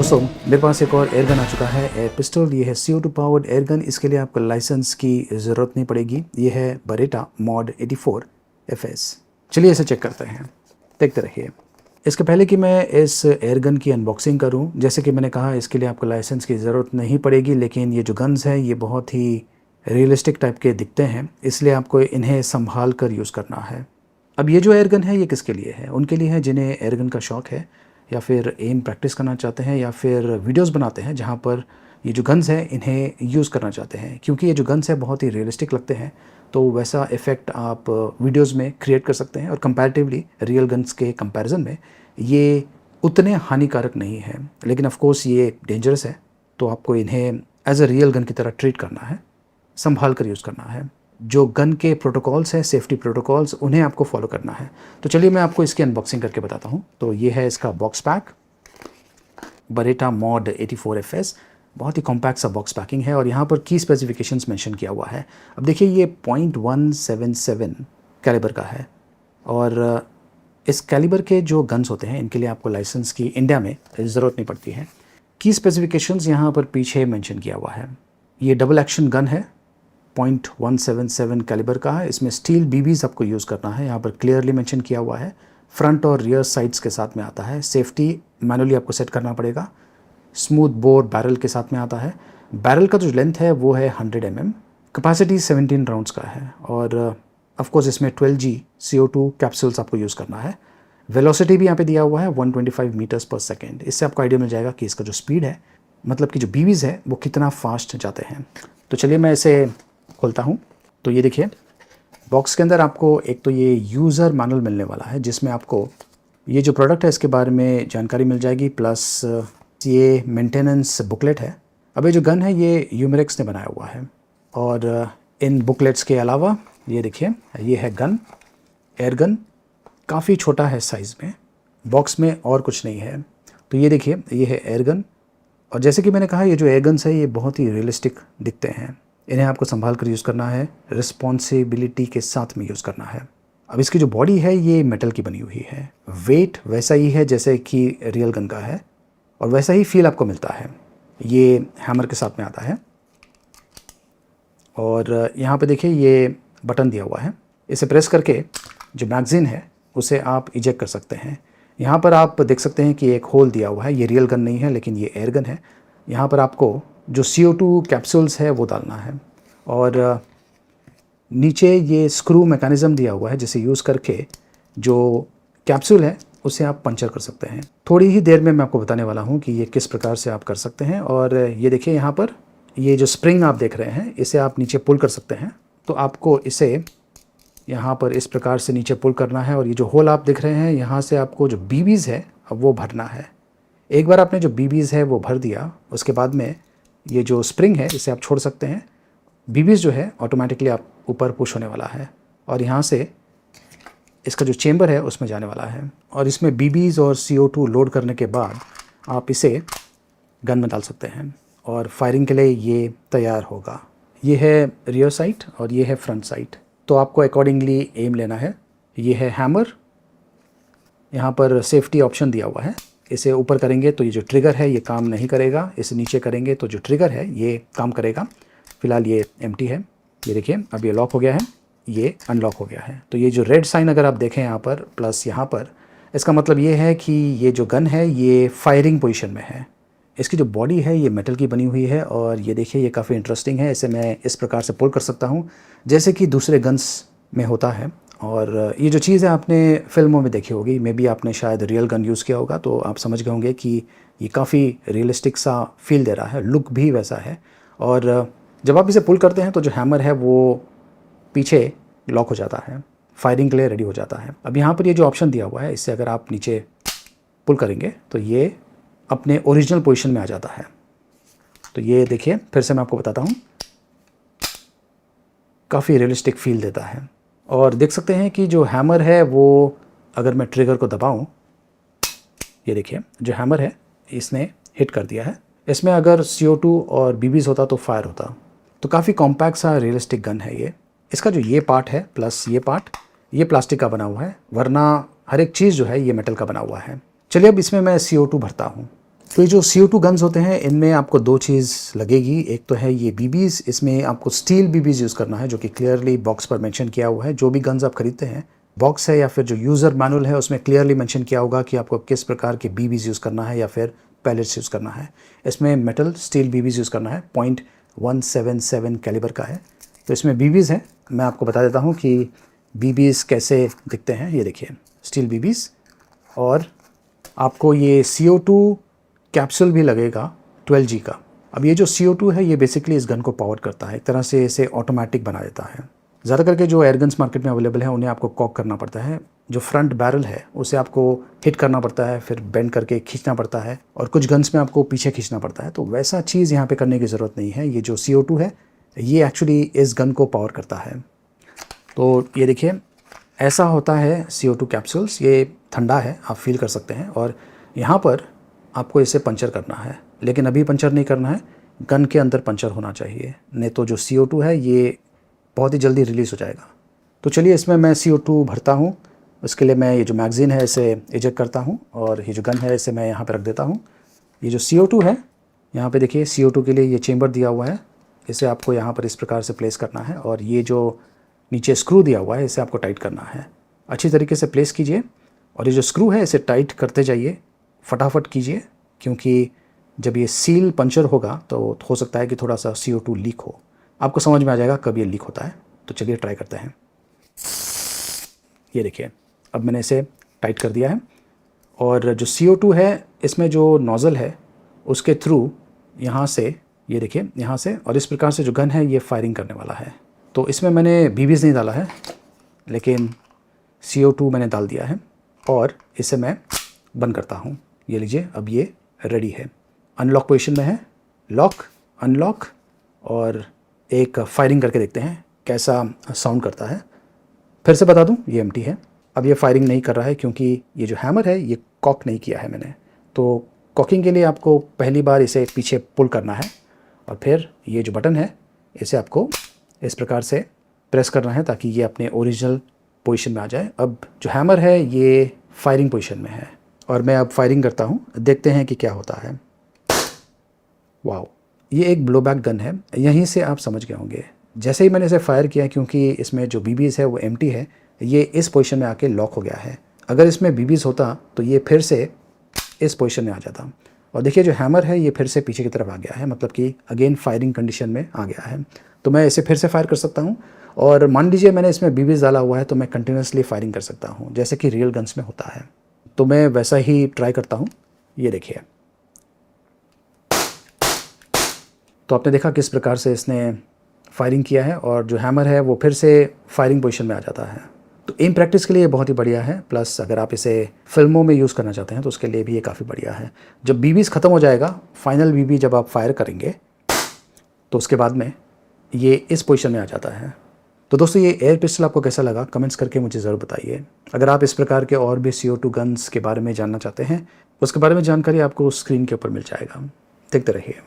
दोस्तों मेरे पास एक और एयरगन आ चुका है, एयर पिस्टल। ये है CO2 पावर्ड एयरगन। इसके लिए आपको लाइसेंस की ज़रूरत नहीं पड़ेगी। ये है बरेटा मॉड 84 FS। चलिए इसे चेक करते हैं, देखते रहिए। इसके पहले कि मैं इस एयरगन की अनबॉक्सिंग करूं, जैसे कि मैंने कहा इसके लिए आपको लाइसेंस की ज़रूरत नहीं पड़ेगी, लेकिन ये जो गन्स हैं ये बहुत ही रियलिस्टिक टाइप के दिखते हैं, इसलिए आपको इन्हें संभाल कर यूज़ करना है। अब ये जो एयरगन है ये किसके लिए है? उनके लिए है जिन्हें एयरगन का शौक़ है, या फिर एम प्रैक्टिस करना चाहते हैं, या फिर वीडियोस बनाते हैं जहाँ पर ये जो गन्स हैं इन्हें यूज़ करना चाहते हैं। क्योंकि ये जो गन्स हैं बहुत ही रियलिस्टिक लगते हैं, तो वैसा इफ़ेक्ट आप वीडियोस में क्रिएट कर सकते हैं। और कंपैरेटिवली रियल गन्स के कंपैरिजन में ये उतने हानिकारक नहीं है, लेकिन ऑफ कोर्स ये डेंजरस है, तो आपको इन्हें एज अ रियल गन की तरह ट्रीट करना है, संभाल कर यूज़ करना है। जो गन के प्रोटोकॉल्स हैं, सेफ्टी प्रोटोकॉल्स, उन्हें आपको फॉलो करना है। तो चलिए मैं आपको इसकी अनबॉक्सिंग करके बताता हूँ। तो ये है इसका box pack, Bareta mod 84 FS। बहुत ही कॉम्पैक्ट सा बॉक्स पैकिंग है और यहाँ पर की स्पेसिफिकेशंस मेंशन किया हुआ है। अब देखिए ये .177 कैलिबर का है, और इस कैलिबर के जो गन्स होते हैं इनके लिए आपको लाइसेंस की इंडिया में ज़रूरत नहीं पड़ती है। की स्पेसिफिकेशंस यहाँ पर पीछे मेंशन किया हुआ है। ये डबल एक्शन गन है, .177 कैलिबर का है। इसमें स्टील BBs आपको यूज़ करना है, यहाँ पर क्लियरली मेंशन किया हुआ है। फ्रंट और रियर साइड्स के साथ में आता है। सेफ्टी मैनुअली आपको सेट करना पड़ेगा। स्मूथ बोर बैरल के साथ में आता है। बैरल का जो लेंथ है वो है 100 mm। कैपेसिटी 17 राउंड्स का है, और ऑफ कोर्स इसमें 12G CO2 कैप्सूल्स आपको यूज़ करना है। वेलोसिटी भी यहाँ पे दिया हुआ है 125 मीटर्स पर सेकेंड। इससे आपको आइडिया मिल जाएगा कि इसका जो स्पीड है, मतलब कि जो BBs है वो कितना फास्ट जाते हैं। तो चलिए मैं इसे खोलता हूँ। तो ये देखिए बॉक्स के अंदर आपको एक तो ये यूज़र मैनुअल मिलने वाला है, जिसमें आपको ये जो प्रोडक्ट है इसके बारे में जानकारी मिल जाएगी, प्लस ये मेंटेनेंस बुकलेट है। अब ये जो गन है ये यूमेरिक्स ने बनाया हुआ है, और इन बुकलेट्स के अलावा ये देखिए ये है गन, एयर गन। काफ़ी छोटा है साइज़ में, बॉक्स में और कुछ नहीं है। तो ये देखिए ये है एयर गन, और जैसे कि मैंने कहा ये जो एयर गन्स है ये बहुत ही रियलिस्टिक दिखते हैं। इन्हें आपको संभाल कर यूज़ करना है, रिस्पॉन्सिबिलिटी के साथ में यूज़ करना है। अब इसकी जो बॉडी है ये मेटल की बनी हुई है। वेट वैसा ही है जैसे कि रियल गन का है, और वैसा ही फील आपको मिलता है। ये हैमर के साथ में आता है, और यहाँ पे देखिए ये बटन दिया हुआ है। इसे प्रेस करके जो मैगज़ीन है उसे आप इजेक्ट कर सकते हैं। यहाँ पर आप देख सकते हैं कि एक होल दिया हुआ है। ये रियल गन नहीं है, लेकिन ये एयर गन है। यहाँ पर आपको जो CO2 कैप्सूल्स है वो डालना है, और नीचे ये स्क्रू मैकेनिज़्म दिया हुआ है, जिसे यूज़ करके जो कैप्सूल है उसे आप पंचर कर सकते हैं। थोड़ी ही देर में मैं आपको बताने वाला हूँ कि ये किस प्रकार से आप कर सकते हैं। और ये देखिए यहाँ पर ये जो स्प्रिंग आप देख रहे हैं, इसे आप नीचे पुल कर सकते हैं। तो आपको इसे यहाँ पर इस प्रकार से नीचे पुल करना है, और ये जो होल आप देख रहे हैं यहाँ से आपको जो BBs है अब वो भरना है। एक बार आपने जो BBs है वो भर दिया, उसके बाद में ये जो स्प्रिंग है इसे आप छोड़ सकते हैं। BBs जो है ऑटोमेटिकली आप ऊपर पुश होने वाला है, और यहाँ से इसका जो चेंबर है उसमें जाने वाला है, और इसमें BBs और CO2 लोड करने के बाद आप इसे गन में डाल सकते हैं, और फायरिंग के लिए ये तैयार होगा। ये है रियर साइड और ये है फ्रंट साइड, तो आपको अकॉर्डिंगली एम लेना है। ये है हैमर, यहाँ पर सेफ्टी ऑप्शन दिया हुआ है। इसे ऊपर करेंगे तो ये जो ट्रिगर है ये काम नहीं करेगा, इसे नीचे करेंगे तो जो ट्रिगर है ये काम करेगा। फ़िलहाल ये एम्प्टी है। ये देखिए अब ये लॉक हो गया है, ये अनलॉक हो गया है। तो ये जो रेड साइन अगर आप देखें यहाँ पर प्लस यहाँ पर, इसका मतलब ये है कि ये जो गन है ये फायरिंग पोजीशन में है। इसकी जो बॉडी है ये मेटल की बनी हुई है, और ये देखिए ये काफ़ी इंटरेस्टिंग है। इसे मैं इस प्रकार से पुल कर सकता हूँ जैसे कि दूसरे गन्स में होता है। और ये जो चीज़ है आपने फिल्मों में देखी होगी, मे बी आपने शायद रियल गन यूज़ किया होगा, तो आप समझ गए होंगे कि ये काफ़ी रियलिस्टिक सा फील दे रहा है, लुक भी वैसा है। और जब आप इसे पुल करते हैं तो जो हैमर है वो पीछे लॉक हो जाता है, फायरिंग के लिए रेडी हो जाता है। अब यहाँ पर ये जो ऑप्शन दिया हुआ है, इससे अगर आप नीचे पुल करेंगे तो ये अपने ओरिजिनल पोजीशन में आ जाता है। तो ये देखिए फिर से मैं आपको बताता हूँ, काफ़ी रियलिस्टिक फील देता है। और देख सकते हैं कि जो हैमर है वो, अगर मैं ट्रिगर को दबाऊँ, ये देखिए जो हैमर है इसने हिट कर दिया है। इसमें अगर CO2 और BBs होता तो फायर होता। तो काफ़ी कॉम्पैक्ट सा रियलिस्टिक गन है ये। इसका जो ये पार्ट है प्लस ये पार्ट, ये प्लास्टिक का बना हुआ है, वरना हर एक चीज़ जो है ये मेटल का बना हुआ है। चलिए अब इसमें मैं CO2 भरता हूँ। तो ये जो CO2 गन्स होते हैं इनमें आपको दो चीज़ लगेगी। एक तो है ये BBs, इसमें आपको स्टील BBs यूज़ करना है जो कि क्लियरली बॉक्स पर मेंशन किया हुआ है। जो भी गन्स आप खरीदते हैं, बॉक्स है या फिर जो यूज़र मैनुअल है उसमें क्लियरली मेंशन किया होगा कि आपको किस प्रकार के BBs यूज़ करना है या फिर पैलेट्स यूज़ करना है। इसमें मेटल स्टील BBs यूज़ करना है, .177 कैलिबर का है। तो इसमें BBs हैं, मैं आपको बता देता हूँ कि BBs कैसे दिखते हैं। ये देखिए स्टील BBs, और आपको ये CO2 कैप्सूल भी लगेगा 12G का। अब ये जो CO2 है ये बेसिकली इस गन को पावर करता है, एक तरह से इसे ऑटोमेटिक बना देता है। ज़्यादा करके जो एयरगन्स मार्केट में अवेलेबल है उन्हें आपको कॉक करना पड़ता है। जो फ्रंट बैरल है उसे आपको हिट करना पड़ता है, फिर बेंड करके खींचना पड़ता है, और कुछ गन्स में आपको पीछे खींचना पड़ता है। तो वैसा चीज़ यहाँ पे करने की ज़रूरत नहीं है। ये जो CO2 है ये एक्चुअली इस गन को पावर करता है। तो ये देखिए ऐसा होता है CO2 कैप्सूल्स। ये ठंडा है, आप फील कर सकते हैं, और यहाँ पर आपको इसे पंचर करना है, लेकिन अभी पंचर नहीं करना है, गन के अंदर पंचर होना चाहिए, नहीं तो जो CO2 है ये बहुत ही जल्दी रिलीज़ हो जाएगा। तो चलिए इसमें मैं CO2 भरता हूँ। उसके लिए मैं ये जो मैगज़ीन है इसे इजेक्ट करता हूँ, और ये जो गन है इसे मैं यहाँ पर रख देता हूँ। ये जो CO2 है, यहाँ पे देखिए CO2 के लिए ये चेम्बर दिया हुआ है, इसे आपको यहाँ पर इस प्रकार से प्लेस करना है, और ये जो नीचे स्क्रू दिया हुआ है इसे आपको टाइट करना है। अच्छी तरीके से प्लेस कीजिए, और ये जो स्क्रू है इसे टाइट करते जाइए, फटाफट कीजिए, क्योंकि जब ये सील पंचर होगा तो हो सकता है कि थोड़ा सा CO2 लीक हो। आपको समझ में आ जाएगा कब ये लीक होता है। तो चलिए ट्राई करते हैं। ये देखिए अब मैंने इसे टाइट कर दिया है, और जो CO2 है इसमें जो नोज़ल है उसके थ्रू यहाँ से, ये देखिए यहाँ से, और इस प्रकार से जो गन है ये फायरिंग करने वाला है। तो इसमें मैंने BBs नहीं डाला है, लेकिन CO2 मैंने डाल दिया है, और इसे मैं बंद करता हूँ। ये लीजिए अब ये रेडी है, अनलॉक पोजीशन में है। लॉक, अनलॉक, और एक फायरिंग करके देखते हैं कैसा साउंड करता है। फिर से बता दूं ये एम्प्टी है। अब ये फायरिंग नहीं कर रहा है क्योंकि ये जो हैमर है ये कॉक नहीं किया है मैंने। तो कॉकिंग के लिए आपको पहली बार इसे पीछे पुल करना है, और फिर ये जो बटन है इसे आपको इस प्रकार से प्रेस करना है ताकि ये अपने ओरिजिनल पोजीशन में आ जाए। अब जो हैमर है ये फायरिंग पोजीशन में है, और मैं अब फायरिंग करता हूँ, देखते हैं कि क्या होता है। वाओ, ये एक ब्लोबैक गन है, यहीं से आप समझ गए होंगे। जैसे ही मैंने इसे फायर किया, क्योंकि इसमें जो BBs है वो एम्प्टी है, ये इस पोजीशन में आके लॉक हो गया है। अगर इसमें BBs होता तो ये फिर से इस पोजीशन में आ जाता, और देखिए जो हैमर है ये फिर से पीछे की तरफ आ गया है, मतलब कि अगेन फायरिंग कंडीशन में आ गया है। तो मैं इसे फिर से फायर कर सकता हूँ, और मान लीजिए मैंने इसमें BBs डाला हुआ है तो मैं कंटिन्यूसली फायरिंग कर सकता हूँ जैसे कि रियल गन्स में होता है। तो मैं वैसा ही ट्राई करता हूँ। ये देखिए, तो आपने देखा किस प्रकार से इसने फायरिंग किया है, और जो हैमर है वो फिर से फायरिंग पोजीशन में आ जाता है। तो एम प्रैक्टिस के लिए बहुत ही बढ़िया है, प्लस अगर आप इसे फिल्मों में यूज़ करना चाहते हैं तो उसके लिए भी ये काफ़ी बढ़िया है। जब BBs ख़त्म हो जाएगा, फाइनल BB जब आप फायर करेंगे तो उसके बाद में ये इस पोजीशन में आ जाता है। तो दोस्तों ये एयर पिस्टल आपको कैसा लगा कमेंट्स करके मुझे ज़रूर बताइए। अगर आप इस प्रकार के और भी CO2 गन्स के बारे में जानना चाहते हैं, उसके बारे में जानकारी आपको स्क्रीन के ऊपर मिल जाएगा। देखते रहिए।